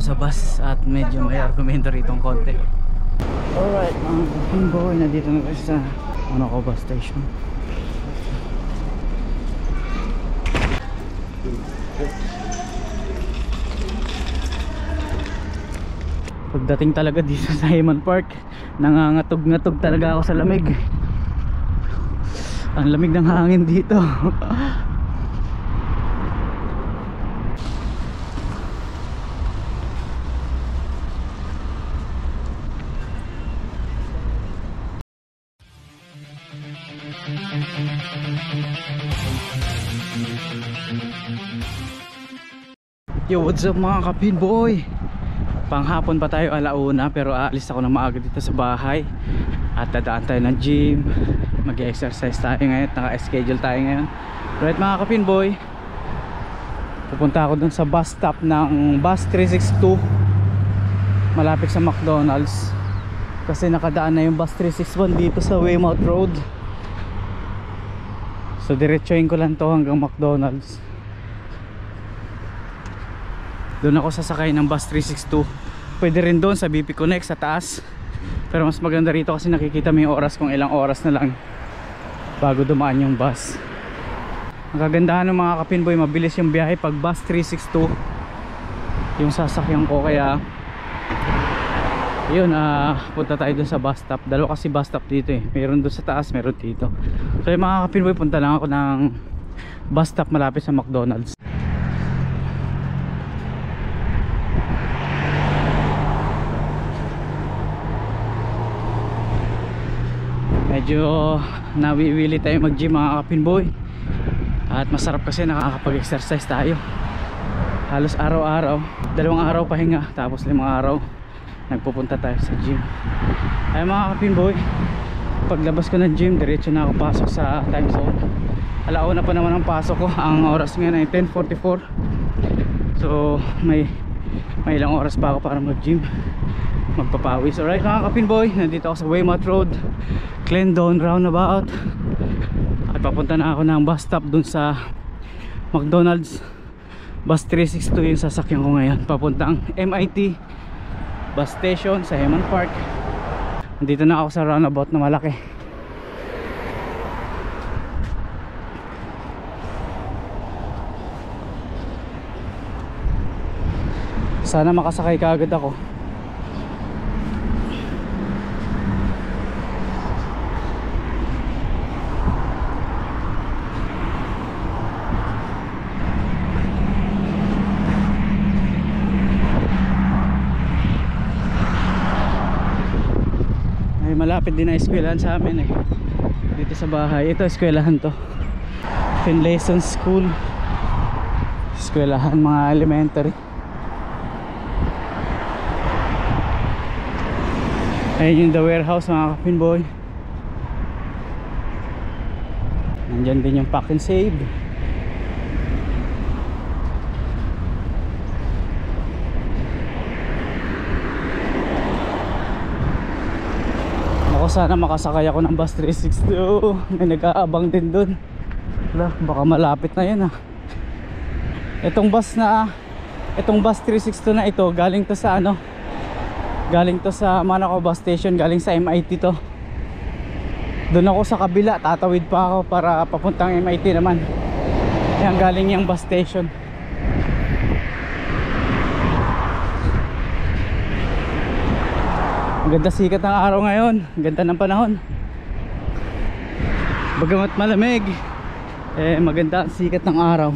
sa bus at medyo may argumento rito konti. Alright mga kapinboy, nandito na kasi sa bus station. Pagdating talaga dito sa Hayman Park, nangangatog-ngatog talaga ako sa lamig. Ang lamig ng hangin dito. Yo, what's up mga kapinboy? Panghapon pa tayo, alauna, pero aalis ako na maaga dito sa bahay at dadaan tayo ng gym. Mag-exercise tayo ngayon, naka-schedule tayo ngayon. Right mga kapinboy, pupunta ako dun sa bus stop ng bus 362 malapit sa McDonald's, kasi nakadaan na yung bus 361 dito sa Weymouth Road. So diretsuhin ko lang to hanggang McDonald's. Doon ako sasakay ng bus 362. Pwede rin doon sa BP Connect sa taas, pero mas maganda rito kasi nakikita mo yung oras, kung ilang oras na lang bago dumaan yung bus. Ang kagandahan ng mga kapinboy, mabilis yung biyahe pag bus 362 yung sasakyan ko. Kaya yun, punta tayo doon sa bus stop. Dalawa kasi bus stop dito eh, meron doon sa taas, meron dito. So yung mga kapinboy, punta lang ako ng bus stop malapit sa McDonald's. Medyo nawiwili tayo mag gym mga kapinboy, at masarap kasi nakakapag-exercise tayo halos araw-araw. 2 araw pahinga, tapos 5 araw nagpupunta tayo sa gym. Ay mga kapinboy, paglabas ko ng gym, diretso na ako pasok sa time zone. Alauna pa naman ang pasok ko. Ang oras ngayon ay 10:44. So may ilang oras pa ako para mag gym, magpapawis. Alright mga kapinboy, nandito ako sa Weymouth Road, Clendon roundabout, at papunta na ako ng bus stop dun sa McDonald's. Bus 362 yung sasakyan ko ngayon, papuntang MIT bus station sa Hayman Park. Nandito na ako sa roundabout na malaki. Sana makasakay kaagad ako. Malapit din na eskwelahan sa amin eh, dito sa bahay. Ito eskwelahan to, Finlayson School, eskwelahan mga elementary. Ayun yung the warehouse mga kapinboy. Nandyan din yung Pack and Save. Sana makasakay ako ng bus 362. May nag-aabang din dun. Baka malapit na yun ah. Itong bus 362 na ito, galing to sa galing to sa Manakaw bus station, galing sa MIT to. Doon ako sa kabila, tatawid pa ako para papuntang MIT naman. Yan, galing yung bus station. Maganda sikat ng araw ngayon, ganda ng panahon. Bagamat malamig, maganda ang sikat ng araw.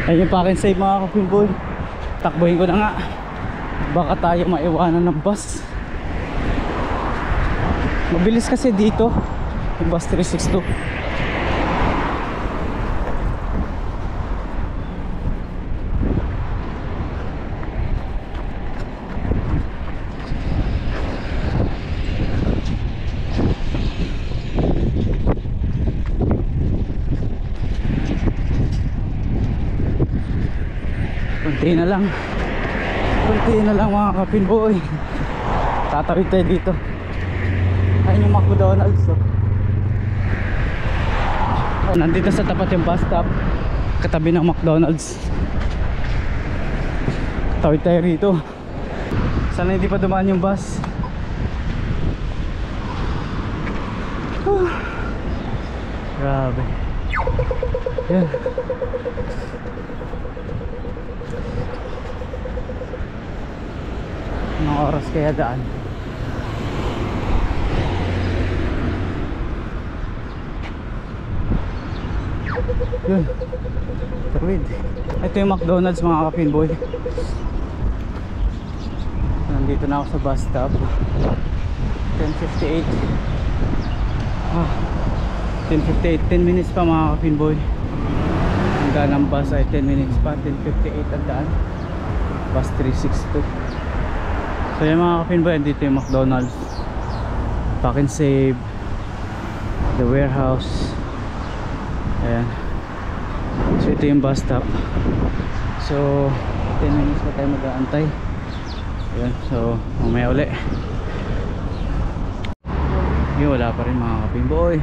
Ayun yung Pack and Save mga kapinboy. Takbuhin ko na nga, baka tayo maiwanan ng bus. Mabilis kasi dito yung bus 362. Kunti na lang mga kapinboy, tatawid tayo dito. Ayun yung McDonald's oh. Nandito sa tapat yung bus stop. katabi ng McDonald's. Tawid tayo rito. Sana hindi pa dumaan yung bus. Grabe. Yan. Anong oras kaya daan? Yun. Tawid. Ito yung McDonald's mga kapinboy. Nandito na ako sa bus stop. 10:58. 10:58. 10 minutes pa mga kapinboy. Ang daan ng bus ay 10 minutes pa. 10:58 ang daan. Bus 362. So yung mga kapinboy, dito yung McDonald's, Pack and Save, The Warehouse. Ayan. So ito yung bus stop. So 10 minutes pa tayo mag-aantay. Ayan. So mamaya uli. Yun, wala pa rin mga kapinboy.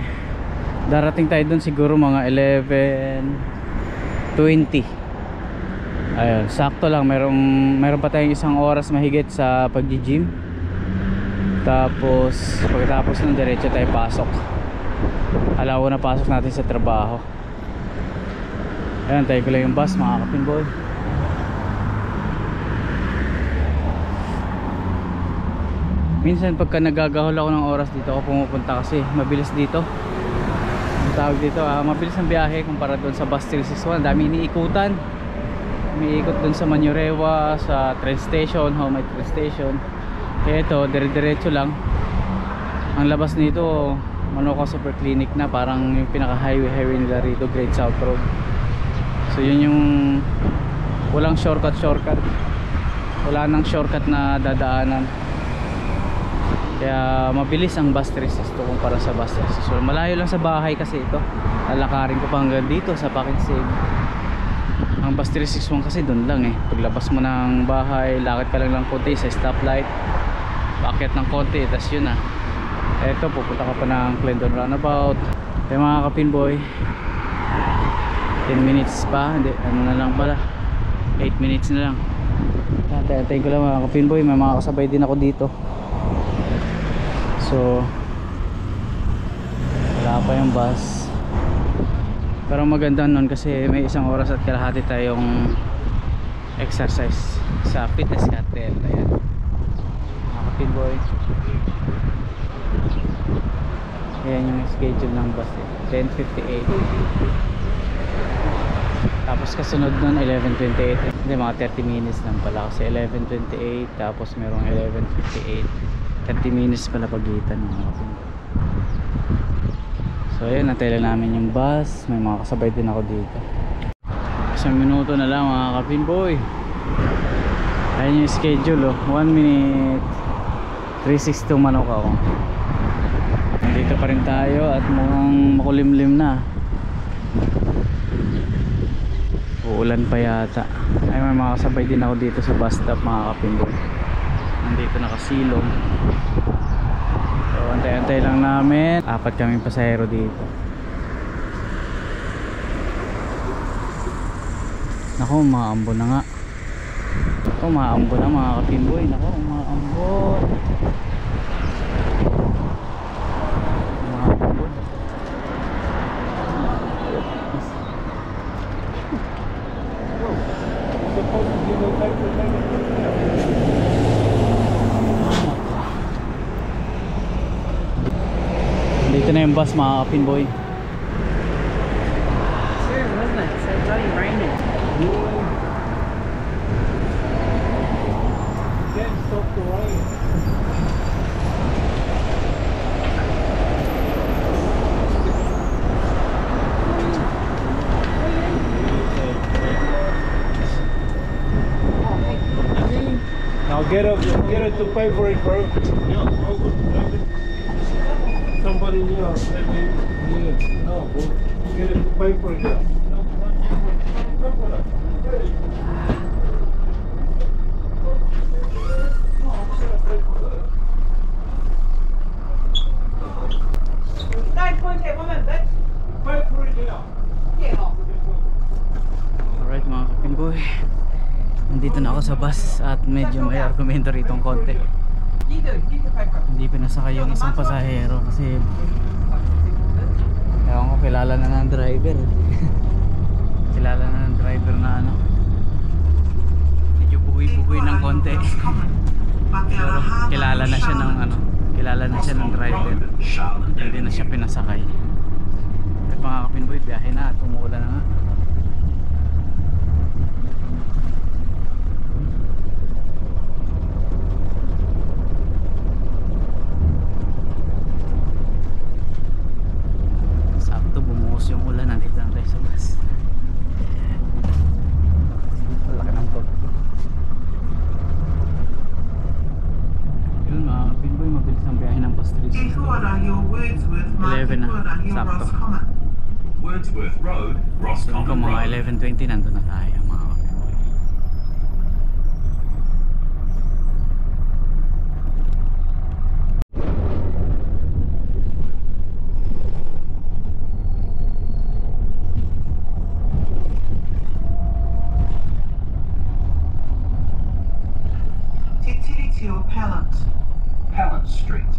Darating tayo dun siguro mga 11:20. Ayun, sakto lang. Meron pa tayong isang oras mahigit sa pag-gym. Tapos pagkatapos ng diretso tayo pasok. Alaw na pasok natin sa trabaho. Ayan, tayo ko lang yung bus mga kapinboy. Minsan pagka nagagahol ako ng oras dito ako pumupunta kasi mabilis dito. Ang tawag dito, mabilis ang biyahe kumpara doon sa bus 361. Dami iniikutan. Umiikot doon sa Manurewa, sa train station, Homemade train station. Kaya ito, dire-diretso lang. Ang labas nito, Manoka Super Clinic na, parang yung pinaka-highway nila rito, Great South Road. So yun yung walang shortcut. Wala nang shortcut na dadaanan. Kaya mabilis ang bus 362 kumpara sa bus 361. Malayo lang sa bahay kasi ito. Lalakarin ko pa hanggang dito sa Pack and Save. Ang bus 361 kasi doon lang eh. Paglabas mo ng bahay, lakad ka lang ng konti sa stoplight, paakyat ng konti, tas yun na. Eto, pupunta ka pa ng Clinton Runabout. Kaya mga kapinboy, 10 minutes pa. Hindi, ano na lang pala, 8 minutes na lang. Antayin ko lang mga kapinboy. May mga kasabay din ako dito. So wala pa yung bus. Pero maganda nun kasi may isang oras at kalahati tayong exercise sa fitness cartel. Ayan mga kapinboy. Ayan yung schedule ng bus eh. 10:58. Tapos kasunod nun 11:28. Hindi, mga 30 minutes lang pala kasi 11:28. Tapos merong 11:58. 30 minutes pala pagitan mga kapinboy. So ayun, natay lang namin yung bus. May mga kasabay din ako dito. Isang minuto na lang mga kapinboy. Ayun yung schedule oh. 1 minute 362 manok ako. Nandito pa rin tayo at mukhang makulimlim na. Uulan pa yata. Ay, may mga kasabay din ako dito sa bus stop mga kapinboy. Nandito nakasilong. So antay-antay lang namin. 4 kaming pasahero dito. Naku, maambo na nga. Naku, maambo na mga kapinboy. Naku, maambo. Maambo. Dito na yung bus mga kapinboy. Sure, wasn't it? So it's already raining. Can't stop the rain. Now get up to pay for it, bro. Somebody here, no, get it to pay for it. Dai, poi che moment, Pay for it, yeah. che ho. sa bus at medyo may argumento rito ng konti. Hindi pinasakay yung isang pasahero kasi ewan ko, kilala na ng driver. Kilala na ng driver na ano, medyo bugoy-bugoy ng konti. Pero kilala na siya ng ano, kilala na siya ng driver. Hindi na siya pinasakay. At mga kapinboy, biyahe na at umuulan na nga. Sakto bumuhos yung ulan, nandito lang tayo sa bus. Laki ng pag. Yun mga kapinboy, mabilis ang biyahe ng bus 3. 11 na, sakto. Wordsworth Road, Yung Roscommon mga Road. 11:20 nandun na tayo mga kapinboy. Titiritio Pellant. Pallant Street.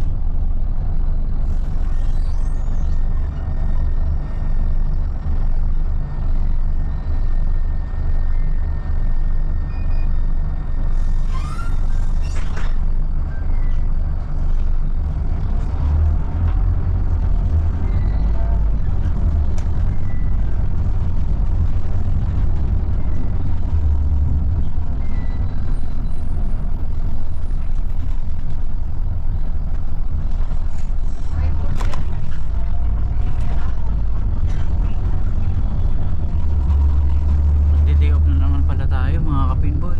Day off na naman pala tayo mga kapinboy.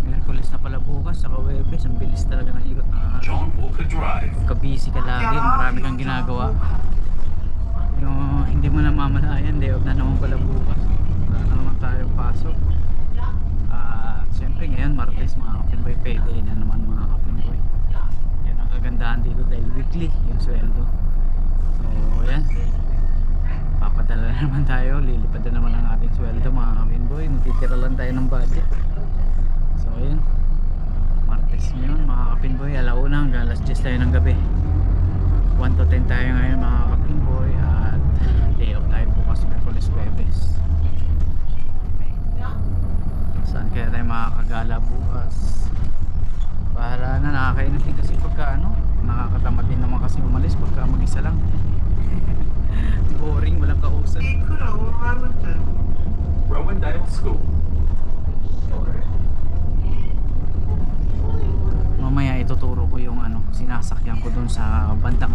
Miyerkules na pala bukas, saka Webes. Ang bilis talaga ng ikot na John Walker Drive. kabisi ka lagi, marami kang ginagawa. Yung hindi mo namamalayan, day off na naman pala bukas. Wala na naman tayong pasok. Siyempre ngayon Martes mga kapinboy, payday na naman mga kapinboy. Yan ang kagandahan dito dahil weekly yung sweldo. So yan, papadala na naman tayo, lilipad na naman ang ating sweldo mga kapinboy. Magtitira lang tayo ng budget. So ayan, Martes ngayon mga kapinboy, alauna hanggang alas 10 tayo ng gabi. 1 to 10 tayo ngayon mga kapinboy. At day off tayo bukas, Miyerkules, Webes. Saan kaya tayo makakagala bukas? Bahala na, nakakainis din kasi pagka ano, nakakatamad din naman kasi umalis pagka mag-isa lang. Boring, walang kausap. Ikuro Rowandale. Rowandale School. Mamaya ituturo ko yung ano, sinasakyan ko dun sa bandang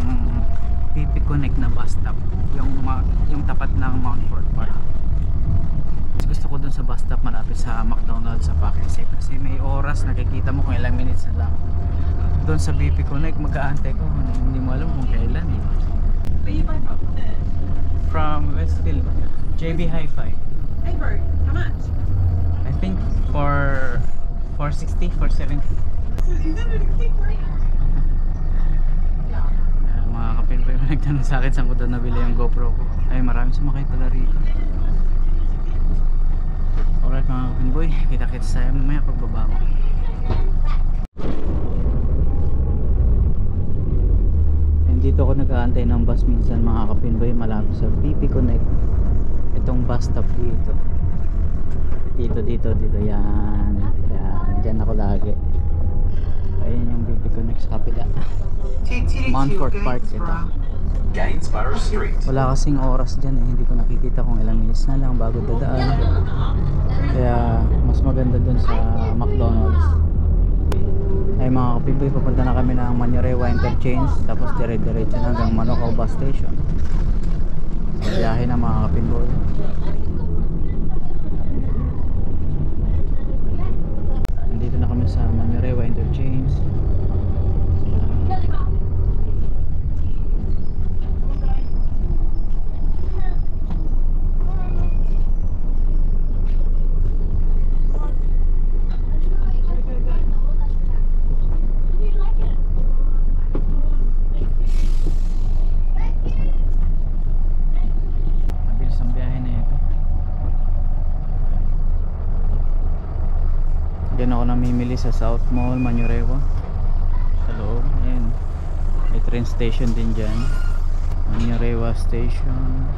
PP Connect na bus stop, yung tapat ng Mount Fort Park. Gusto ko dun sa bus stop malapit sa McDonald's sa Pakisay kasi may oras, nakikita mo kung ilang minutes na lang. Dun sa BP Connect mag-aantay ko, hindi mo alam kung kailan eh. From Westfield, JB Hi-Fi. Hey bro, how much? I think for 460, 470. Mga kapinboy, nagtanong sa akin saan ko daw nabili yung GoPro ko. Ay, maraming sumakay pala rito. Alright mga kapinboy, kita-kits tayo mamaya pagbaba ko. And dito ako nag-aantay ng bus minsan mga kapinboy, malapit sa PP Connect. Itong bus stop dito. Dito, yan. Yan, dyan ako lagi. Ayun yung PP Connect sa kapila. Mount Fort Park ito. Gainsborough Street. Wala kasing oras dyan eh, hindi ko nakikita kung ilang minutes na lang bago dadaan. Kaya mas maganda dun sa McDonald's. Ay mga kapinboy, papunta na kami ng Manurewa Interchange, tapos dire-diretso na hanggang Manukau Bus Station. Biyahe na mga kapinboy. Nandito na kami sa Manurewa Interchange. sa South Mall, Manurewa. Sa loob. Ayan. May train station din dyan. Manurewa Station.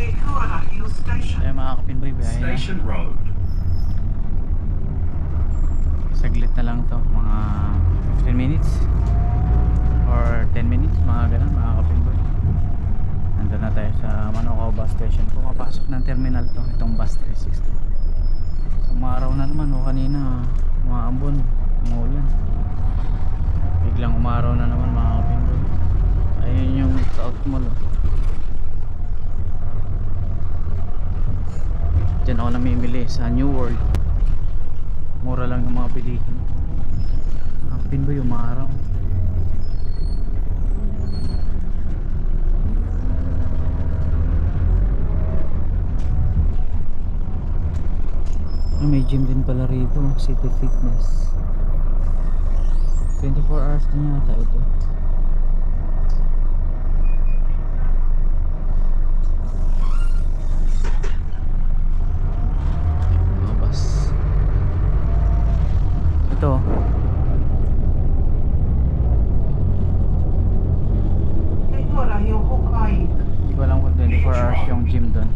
Kehuara Hill Station. Kaya mga kapinboy, biyahe na. Station Road. Saglit na lang to, mga 15 minutes or 10 minutes, mga ganun, mga kapinboy. Nandun na tayo sa Manukau bus station. Pumapasok ng terminal to, itong bus 360. Umaraw na naman, kanina umaambon, umulan. Biglang umaraw na naman, mga kapinboy. Ayun yung South Mall. Diyan ako namimili sa New World. Mura lang yung mga bilihin. Ang pinboy umaraw. May gym din pala rito, City Fitness. 24 hours din yata ito. Mga bus. Ito. Kehuara Hill Hokkaido. Hindi ko alam kung 24 hours yung gym doon.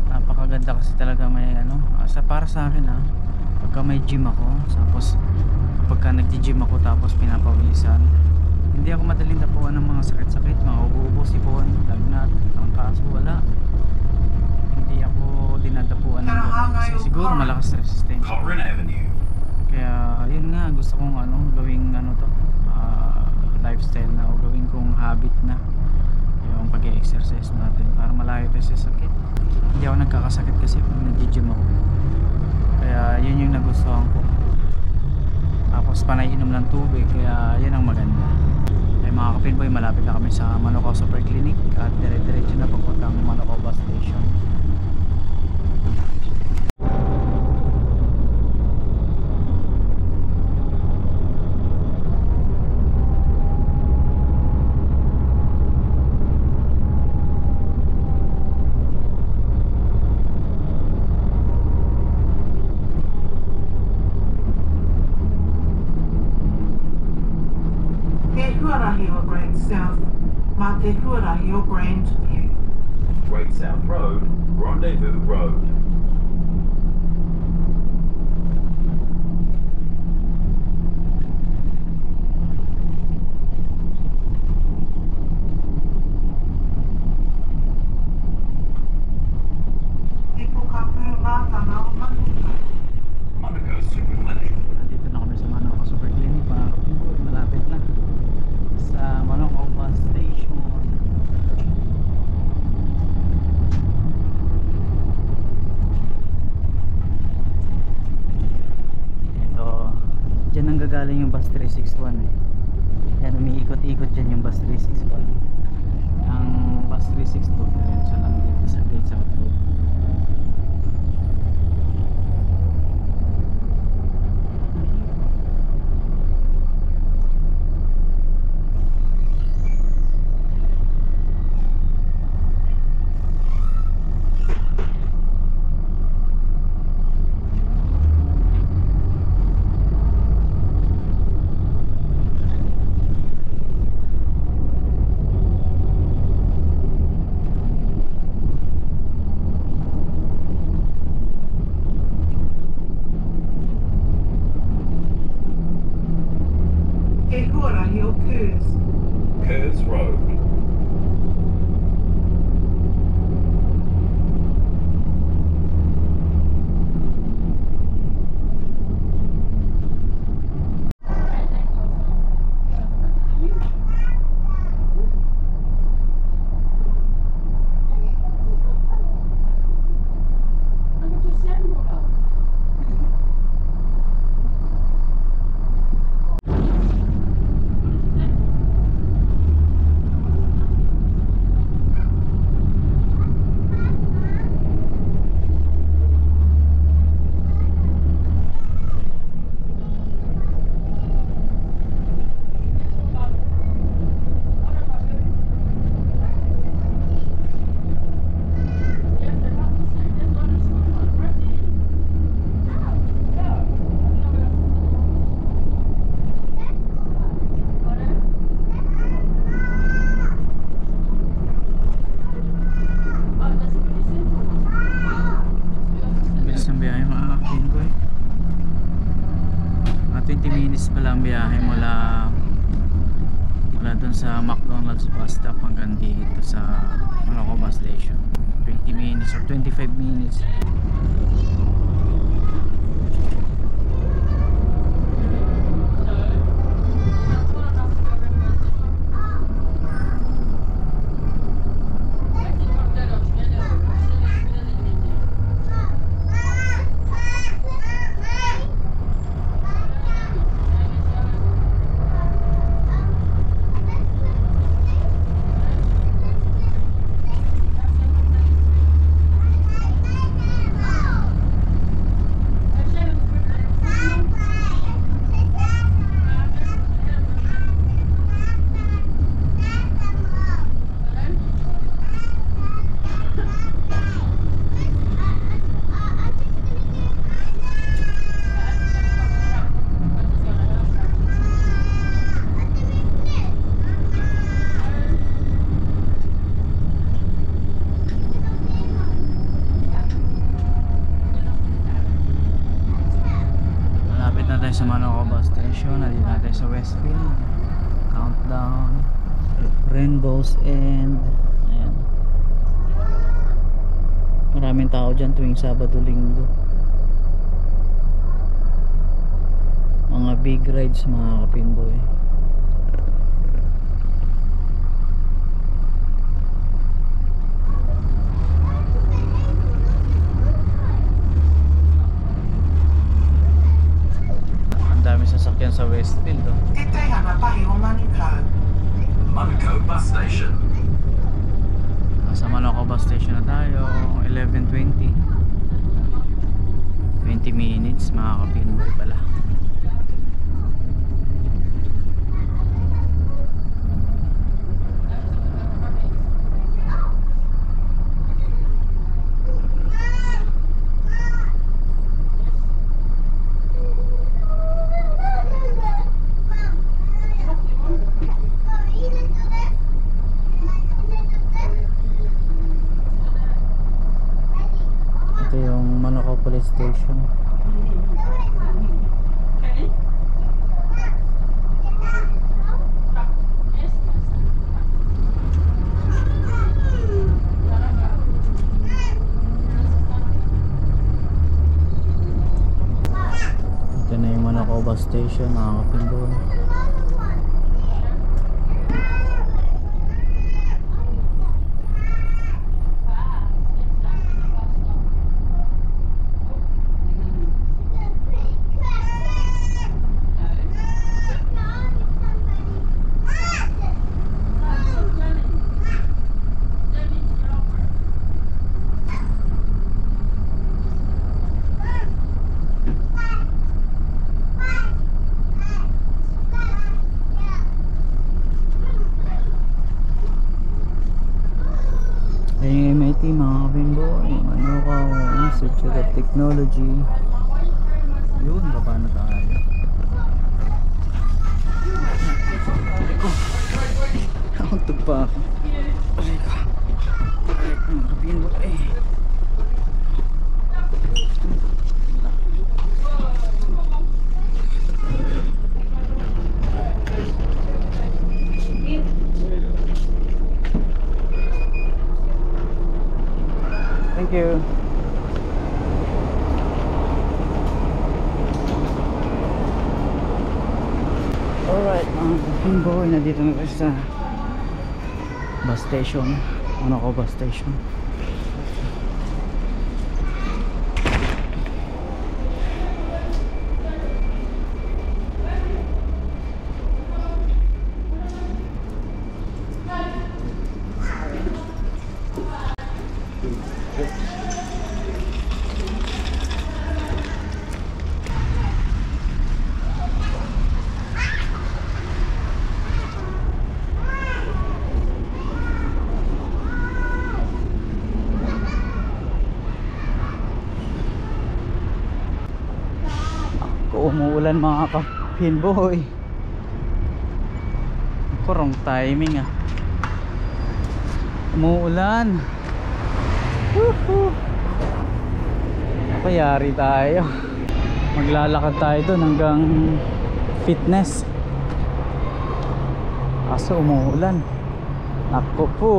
Napakaganda kasi talaga may para sa akin pagka may gym ako, tapos pagka nagji-gym ako tapos pinapawisan, hindi ako madaling tapuan ng mga sakit-sakit, mga ubo-ubo, sipon, lagnat, ang kaso wala. Hindi ako dinadapuan ng ganun kasi siguro malakas resistensya. Cochrane Avenue. Kaya yun nga, gusto kong gawing lifestyle na o gawin kong habit na yung pag-exercise natin para malayo tayo sa sakit. Hindi ako nagkakasakit kasi pag nag-gym ako. Kaya yun yung nagustuhan ko. Tapos panay inom ng tubig, kaya yun ang maganda. Ay mga kapinboy, malapit na kami sa Manukau Super Clinic at dire-diretso na papuntang Manukau bus station. Kehuara Hill Grand South. Matehuara Hill Grand View. Great South Road. Rendezvous Road. Tipukapu Matanao Manukau. Monaco Super Clinic. Nandito na kami sa Manukau Super Clinic, mga kapinboy, malapit na sa Manukau bus station. Ito, dyan ang gagaling yung bus 361 yan, umiikot-ikot dyan yung bus 361. Ang bus 362 diretso lang dito sa Great South Road. Kehuara Hill Kurz. Kurz Road. biyahe mula dun sa McDonald's bus stop hanggang dito sa Manoco bus station. 20 minutes or 25 minutes. Sa Manoco bus station, nandito natin sa Westfield. Countdown, Rainbow's End. Ayan, maraming tao dyan tuwing Sabado, Linggo. Mga big rides mga kapinboy. Sasakyan sa Westfield oh. Monaco bus station. Nasa Manoco bus station na tayo. 11:20. 20 minutes mga kapinboy pala. Ito yung Manoco Police Station. Ito na yung Manoco Bus Station mga kapindoy. MIT mga kabimboy, Manoco Institute of Technology. Yun, baba na tayo. Nakauntog pa ako. Aray ko mga kabimboy. Thank you. Alright mga kapinboy, nandito na tayo sa bus station, Manoco bus station. Umuulan mga kapinboy. Wrong timing ah. Umuulan. Payari tayo. Maglalakad tayo doon hanggang Fitness. Kaso umuulan. Ako po,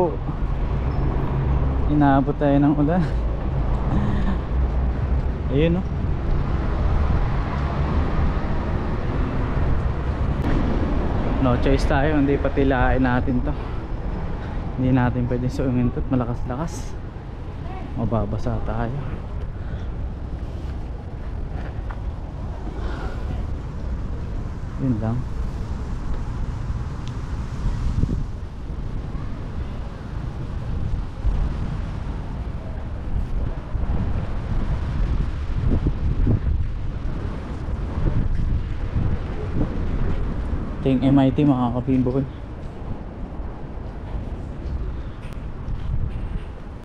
inaabot tayo ng ulan. Ayun no. No choice tayo, hindi patilain natin to. Hindi natin pwede suungin to at malakas-lakas. Mababasa tayo. Yun lang. Ito yung MIT mga kapinbol.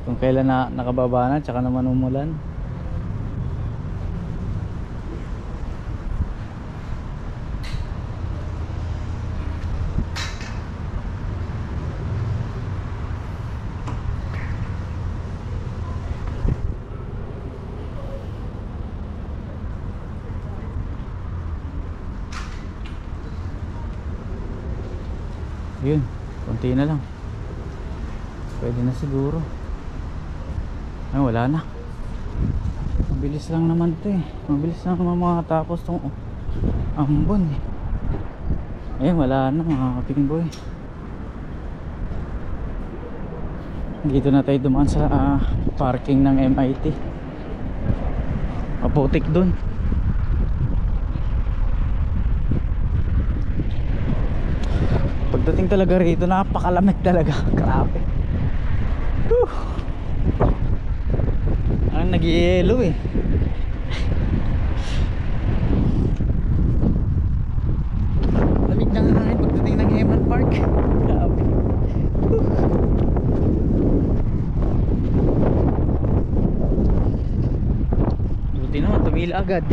Kung kailan na nakababa na tsaka naman umulan. Yun, konti na lang. Pwede na siguro. Ay wala na. Mabilis lang naman ito eh. Mabilis lang naman makatapos tong ambon eh. Ayun wala na mga kapingboy. Dito na tayo dumaan sa parking ng MIT. Maputik dun. Pagdating talaga rito napakalamig talaga. Grabe. Ang nag-i-yelo eh. Lamig na nga rin pagdating ng Heman Park. Grabe. Buti naman tumila agad.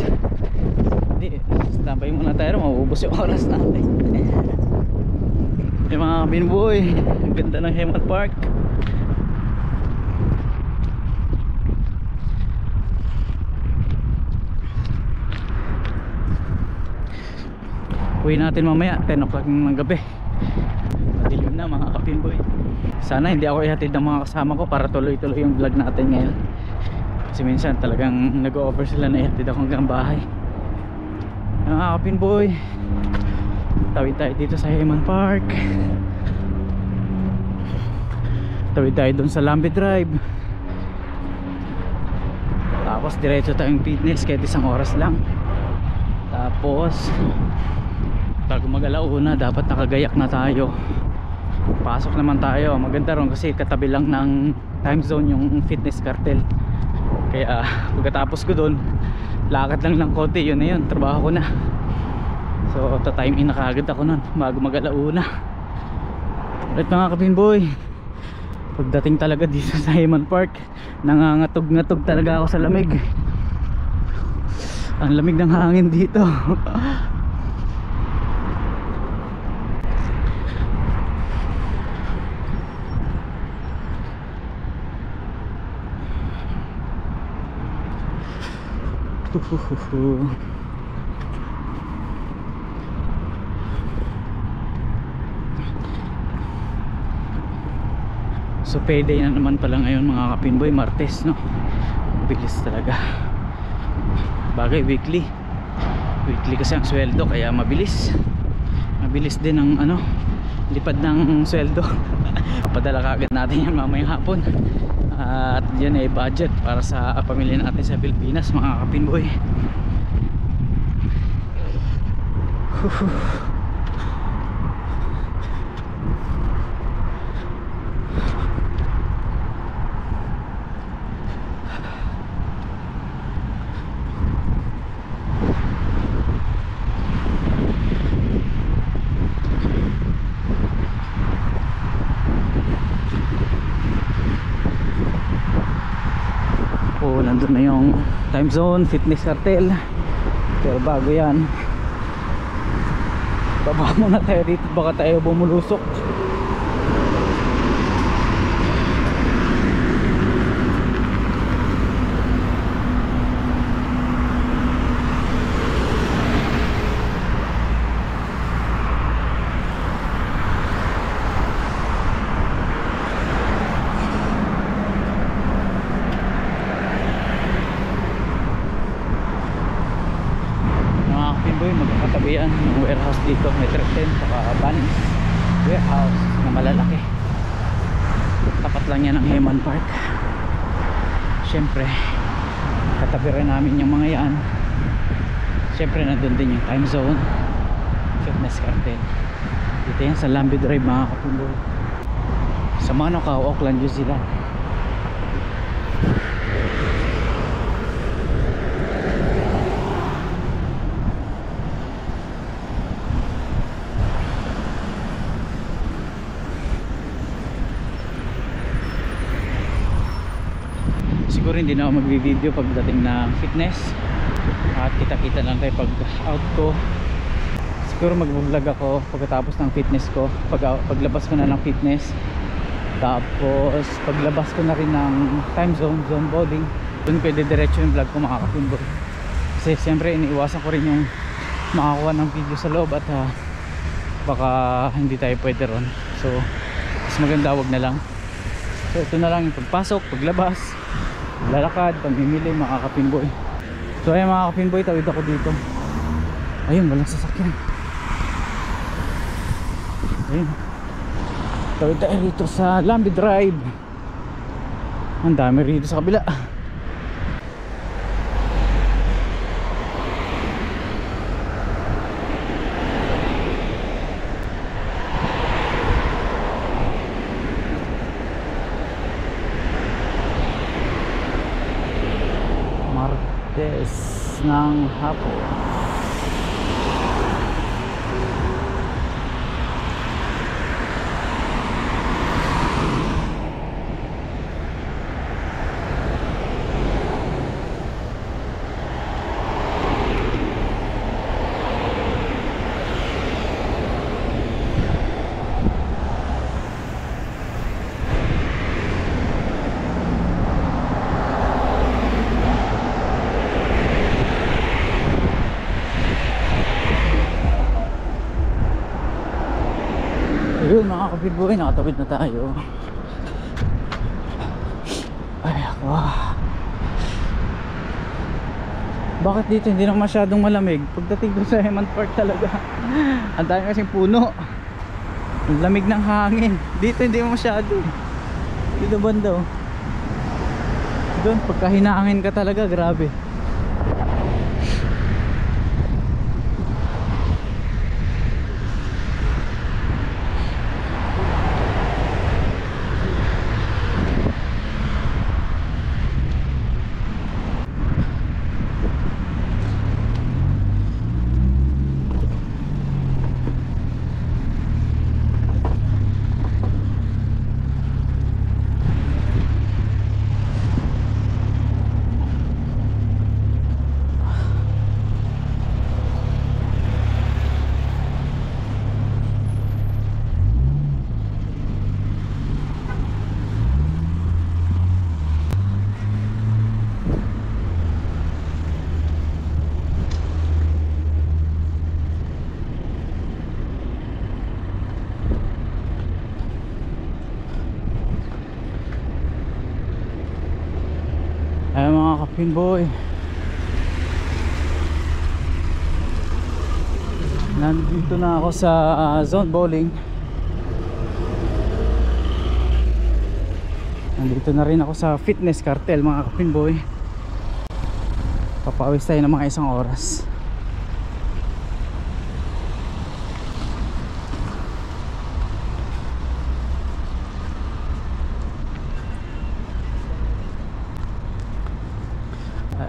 Hindi, standby muna tayo. Mauubos yung oras natin. Yung mga binboy, ang ganda ng Heman Park. Uwi natin mamaya 10 o'clock ng gabi. Madilim na mga kapinboy. Sana hindi ako ihatid ng mga kasama ko para tuloy-tuloy yung vlog natin ngayon. Kasi minsan talagang nag-o-offer sila na ihatid ako hanggang bahay. Mga kapinboy, tawid tayo dito sa Heman Park. Tawid tayo dun sa Lambe Drive. Tapos diretso tayong fitness kahit isang oras lang. Tapos bago mag-alauna dapat nakagayak na tayo. Pasok naman tayo. Maganda ron kasi katabi lang ng time zone yung fitness cartel. Kaya pagkatapos ko dun, lakad lang ng konti, yun na yun, trabaho ko na. So ta-time in na kaagad ako nun bago mag-alauna. Ulit mga kapinboy, pagdating talaga dito sa Heman Park, nangangatog-ngatog talaga ako sa lamig. Ang lamig ng hangin dito. So payday na naman pala ngayon mga kapinboy, Martes no. Bilis talaga. Bagay weekly kasi ang sweldo kaya mabilis din ang ano, lipad ng sweldo. Padala kaagad natin yan mamayang hapon. At yan ay budget para sa pamilya natin sa Pilipinas mga kapinboy. Nandun na yung time zone, fitness cartel. Pero bago yan, baba muna tayo dito, baka tayo bumulusok. yan, yung warehouse dito, Metro 10 saka Banis warehouse na malalaki. Tapat lang yan ng Heman Park. Syempre katabi rin namin yung mga yan. Syempre nandun din yung Time Zone Fitness Cartel. Dito yan sa Lambi Drive mga kapundol, sa Manukau, Auckland, New Zealand. Siguro hindi na ako magvi-video pagdating ng fitness at kita-kita lang tayo pag out ko. Siguro mag-vlog ako pagkatapos ng fitness ko, paglabas ko na ng fitness, tapos paglabas ko na rin ng time zone bowling, doon ko i-diretso yung vlog ko mga kapinboy. Kasi siyempre iniiwasan ko rin yung makakuha ng video sa loob at baka hindi tayo pwede ron. So mas maganda wag na lang. So ito na lang yung pagpasok, paglabas, lalakad, pamimili mga kapinboy. So ayun mga kapinboy, tawid ako dito. Ayun, walang sasakyan. Ayun, tawid tayo rito sa Lambi Drive. Ang dami rito sa kabila. Martes ng hapon. Ayun mga kapitboy, nakatawid na tayo. Ay ako, bakit dito hindi na masyadong malamig? Pagdating doon sa Heman Park talaga ang dami kasing puno, ang lamig ng hangin. Dito hindi masyado. Dito banda oh, doon pagka hinahangin ka talaga, grabe. Ay mga kapinboy, nandito na ako sa zone bowling. Nandito na rin ako sa fitness cartel mga kapinboy. Papawis tayo ng mga 1 oras.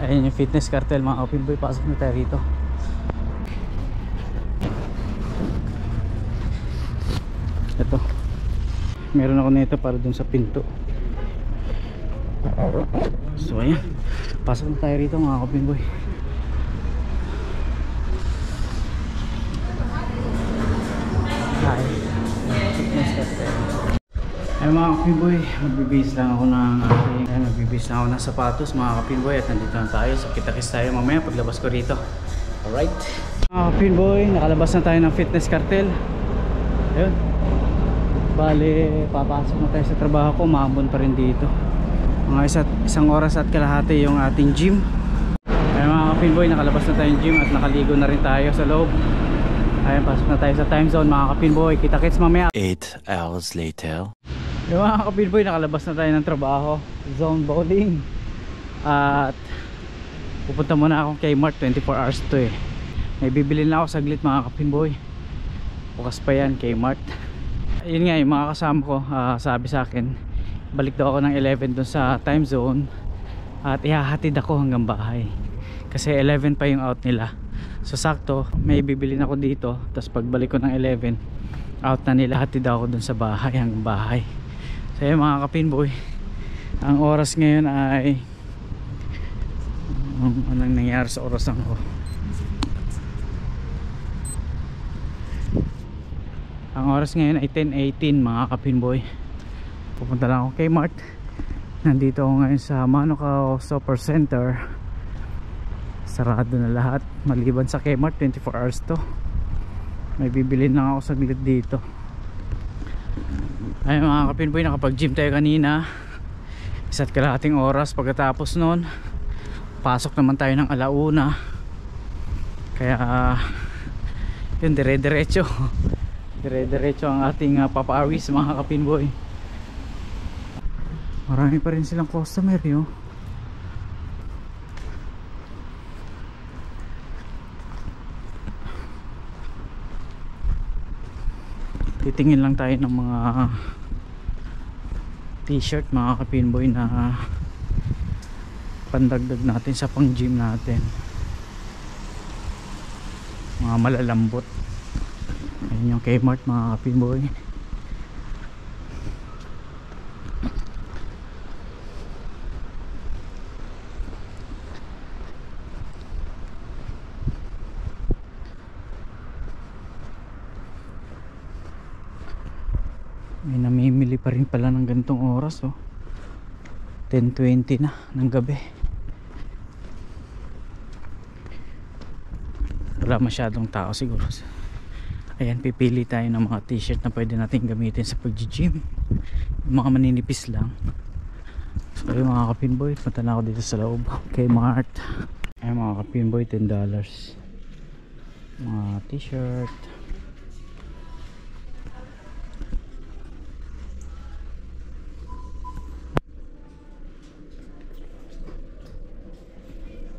Ayun yung fitness cartel mga kapinboy, pasok na tayo rito. Ito, meron ako nito para dun sa pinto. So ayan, pasok na tayo rito mga kapinboy. Hi, fitness cartel. Ay mga kapinboy, magbibis lang ako ng sapatos mga kapinboy, at nandito na tayo. So kita-kits tayo mamaya paglabas ko rito. Alright mga kapinboy, nakalabas na tayo ng fitness cartel. Ayun, bale papasok na tayo sa trabaho ko. Maambon pa rin dito, mga 1 oras at kalahati yung ating gym. Ay mga kapinboy, nakalabas na tayong gym at nakaligo na rin tayo sa loob. Ayun, pasok na tayo sa time zone mga kapinboy. Kita-kits mamaya. 8 hours later. Yung mga kapinboy, nakalabas na tayo ng trabaho. Zone bowling. At pupunta muna akong Kmart. 24 hours to eh. May bibili na ako saglit mga kapinboy. Bukas pa yan, Kmart. Yun nga, yung mga kasama ko sabi sa akin, balik daw ako ng 11 dun sa time zone. At ihahatid ako hanggang bahay. Kasi 11 pa yung out nila. So sakto, may bibilin ako dito. Tapos pagbalik ko ng 11, out na nila, hatid ako dun sa bahay, hanggang bahay. So yun mga kapinboy, ang oras ngayon ay anong nangyari sa orasan ko. Ang oras ngayon ay 10:18 mga kapinboy. Pupunta lang ako kay Mart. Nandito ako ngayon sa Manukau Super Center. Sarado na lahat maliban sa Kmart. 24 hours to. May bibili na ako saglit dito. Ay mga kapinboy, nakapag gym tayo kanina 1.5 oras. Pagkatapos nun, pasok naman tayo ng 1:00. Kaya yun, dire-diretso ang ating papawis mga kapinboy. Marami pa rin silang customer yun. Titingin lang tayo ng mga t-shirt mga kapinboy na pandagdag natin sa pang gym natin, mga malalambot. Ayun yung Kmart mga kapinboy. May namimili pa rin pala ng ganitong oras oh. 10:20 na ng gabi. Wala masyadong tao siguro. Ayan, pipili tayo ng mga t-shirt na pwede natin gamitin sa pag-gym. Yung mga maninipis lang. So yung mga kapinboy, punta na ako dito sa loob kay Mart. Ayan mga kapinboy, $10 mga t-shirt.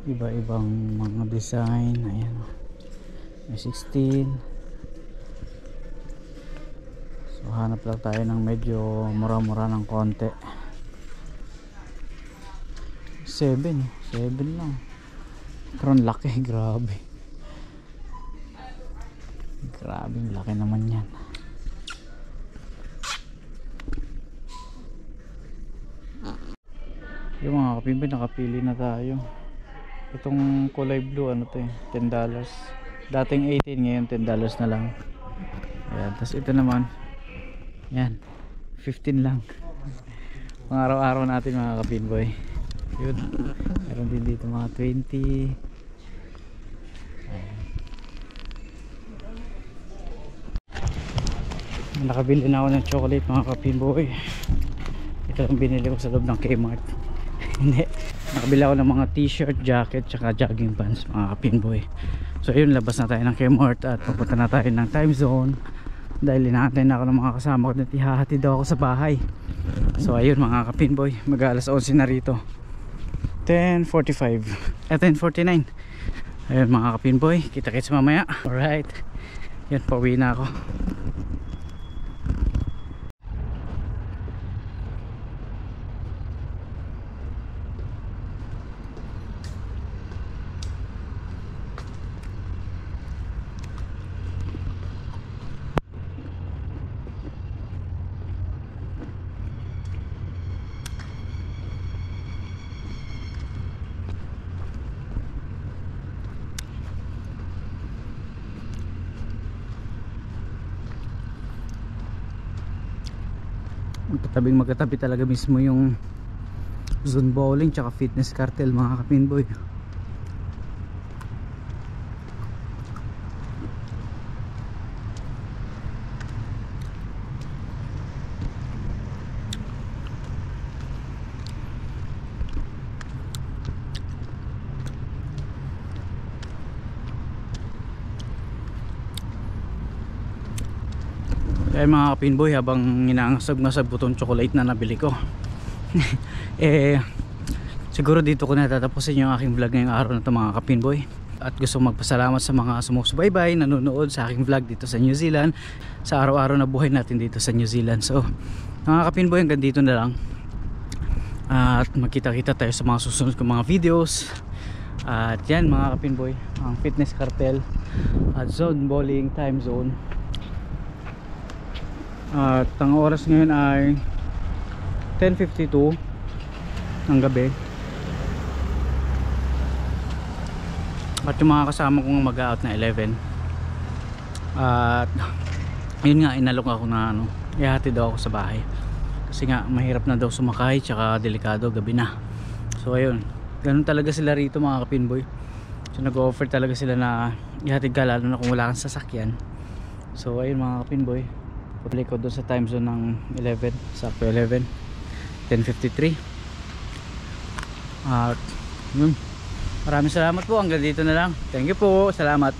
Iba-ibang mga design. Ayan, may 16. So hanap lang tayo ng medyo mura-mura ng konti. 7 lang. Pero ang laki, grabe ang laki naman yan. Yung mga kapinboy, nakapili na tayo. Itong kulay blue, ano to eh, $10. Dating 18, ngayon $10 na lang. Ayan, tapos ito naman, yan, 15 lang. Pang araw-araw natin mga kapinboy. Yun, meron din dito mga 20. Ayan. Nakabili na ako ng chocolate mga kapinboy. Ito lang binili ko sa loob ng Kmart. Hindi, nakabili ako ng mga t-shirt, jacket, tsaka jogging pants mga kapinboy. So ayun, labas na tayo ng Kmart at pupunta na tayo ng time zone. Dahil inaantay na ako ng mga kasama ko at ihahatid daw ako sa bahay. So ayun mga kapinboy, mag-alas 11 na rito. 10:45 10:49. Ayun mga kapinboy, kita-kits mamaya. Alright, yun, pauwi na ako. Magkatabi talaga mismo yung zone bowling tsaka fitness cartel mga kapinboy. Kaya mga kapinboy, habang inaangasag-ngasag ko tong chocolate na nabili ko siguro dito ko natatapusin yung aking vlog ngayong araw na to mga kapinboy. At gusto magpasalamat sa mga sumusubaybay, nanonood sa aking vlog dito sa New Zealand, sa araw-araw na buhay natin dito sa New Zealand. So mga kapinboy, hanggang dito na lang. At magkita-kita tayo sa mga susunod kong mga videos. At yan mga kapinboy, ang Fitness Cartel at Zone Bowling Time Zone. At ang oras ngayon ay 10:52 ng gabi. At yung mga kasama kong mag-out na 11. At yun nga, inalok ako na ihatid daw ako sa bahay. Kasi nga mahirap na daw sumakay, tsaka delikado, gabi na. So ayun, ganun talaga sila rito mga kapinboy. So nag-offer talaga sila na ihatid ka, lalo na kung wala kang sasakyan. So ayun mga kapinboy, pabalik ko doon sa time zone ng 11, sakto 11, 10:53. At yun, maraming salamat po, hanggang dito na lang. Thank you po, salamat.